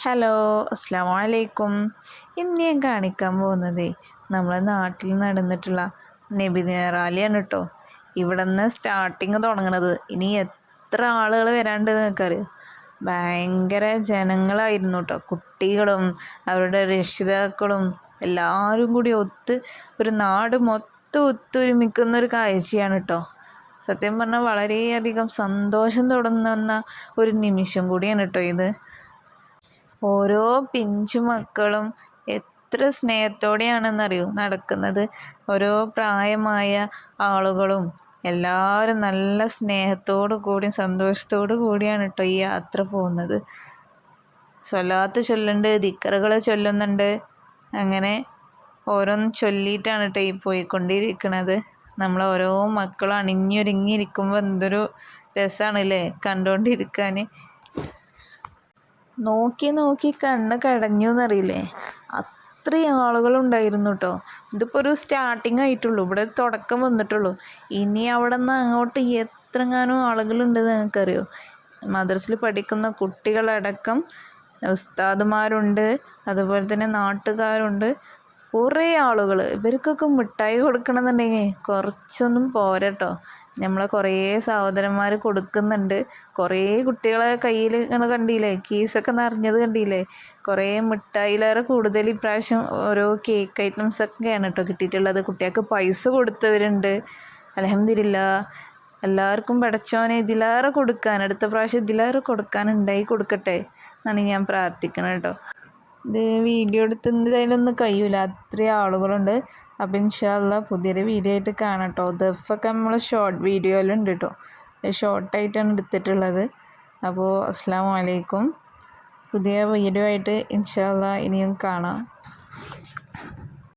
Hello, അസ്സാം വലൈക്കും. ഇന്ന് ഞാൻ കാണിക്കാൻ പോകുന്നത് നമ്മളെ നാട്ടിൽ നടന്നിട്ടുള്ള നബിദിന റാലിയാണ് കേട്ടോ. ഇവിടെ നിന്ന് സ്റ്റാർട്ടിങ് തുടങ്ങണത്. ഇനി എത്ര ആളുകൾ വരാണ്ട് നിങ്ങൾക്കറിയോ? ഭയങ്കര ജനങ്ങളായിരുന്നു കേട്ടോ. കുട്ടികളും അവരുടെ രക്ഷിതാക്കളും എല്ലാവരും കൂടി ഒത്ത് ഒരു നാട് മൊത്തം ഒത്തൊരുമിക്കുന്ന ഒരു കാഴ്ചയാണ് കേട്ടോ. സത്യം പറഞ്ഞാൽ വളരെയധികം സന്തോഷം തുടങ്ങുന്ന ഒരു നിമിഷം കൂടിയാണ് കേട്ടോ ഇത്. ഓരോ പിഞ്ചു മക്കളും എത്ര സ്നേഹത്തോടെയാണെന്നറിയോ നടക്കുന്നത്. ഓരോ പ്രായമായ ആളുകളും എല്ലാവരും നല്ല സ്നേഹത്തോടു കൂടി സന്തോഷത്തോടു കൂടിയാണ് കേട്ടോ ഈ യാത്ര പോകുന്നത്. സ്വലാത്ത് ചൊല്ലുന്നുണ്ട്, ദിക്റുകൾ ചൊല്ലുന്നുണ്ട്. അങ്ങനെ ഓരോന്ന് ചൊല്ലിയിട്ടാണ് കേട്ടോ ഈ പോയിക്കൊണ്ടിരിക്കുന്നത്. നമ്മൾ ഓരോ മക്കളും അണിഞ്ഞൊരുങ്ങിയിരിക്കുമ്പോൾ എന്തൊരു രസമാണല്ലേ കണ്ടുകൊണ്ടിരിക്കാൻ. നോക്കി നോക്കി കണ്ണ് കടഞ്ഞു എന്നറിയില്ലേ, അത്രയും ആളുകളുണ്ടായിരുന്നു കേട്ടോ. ഇതിപ്പോൾ ഒരു സ്റ്റാർട്ടിങ് ആയിട്ടുള്ളൂ, ഇവിടെ തുടക്കം വന്നിട്ടുള്ളൂ. ഇനി അവിടെ നിന്ന് അങ്ങോട്ട് എത്രങ്ങാനും ആളുകളുണ്ടെന്ന് നിങ്ങൾക്കറിയോ? മദ്രസയിൽ പഠിക്കുന്ന കുട്ടികളടക്കം ഉസ്താദുമാരുണ്ട്, അതുപോലെ തന്നെ നാട്ടുകാരുണ്ട്, കുറേ ആളുകൾ. ഇവർക്കൊക്കെ മിഠായി കൊടുക്കണമെന്നുണ്ടെങ്കിൽ കുറച്ചൊന്നും പോരാ കേട്ടോ. നമ്മളെ കുറേ സഹോദരന്മാർ കൊടുക്കുന്നുണ്ട്. കുറേ കുട്ടികളെ കയ്യിൽ ഇങ്ങനെ കണ്ടില്ലേ, കീസൊക്കെ നിറഞ്ഞത് കണ്ടില്ലേ. കുറേ മിഠായിലേറെ കൂടുതൽ ഇപ്രാവശ്യം ഓരോ കേക്ക് ഐറ്റംസൊക്കെയാണ് കേട്ടോ കിട്ടിയിട്ടുള്ളത്. കുട്ടികൾക്ക് പൈസ കൊടുത്തവരുണ്ട്. അൽഹംദുലില്ലാഹ്, എല്ലാവർക്കും പടച്ചോനെ ഇതിലേറെ കൊടുക്കാൻ, അടുത്ത പ്രാവശ്യം ഇതിലേറെ കൊടുക്കാൻ ഉണ്ടായി കൊടുക്കട്ടെ എന്നാണ് ഞാൻ പ്രാർത്ഥിക്കുന്നത് കേട്ടോ. ഇത് വീഡിയോ എടുത്ത് എന്തായാലും കഴിയൂല, അത്രയും ആളുകളുണ്ട്. അപ്പോൾ ഇൻഷാ അല്ലാഹ് പുതിയൊരു വീഡിയോ ആയിട്ട് കാണാം കേട്ടോ. ദഫൊക്കെ നമ്മൾ ഷോർട്ട് വീഡിയോയിലുണ്ട് കേട്ടോ, ഷോർട്ടായിട്ടാണ് എടുത്തിട്ടുള്ളത്. അപ്പോൾ അസ്സലാമു അലൈക്കും. പുതിയ വീഡിയോ ആയിട്ട് ഇൻഷാ അല്ലാഹ് ഇനിയും കാണാം.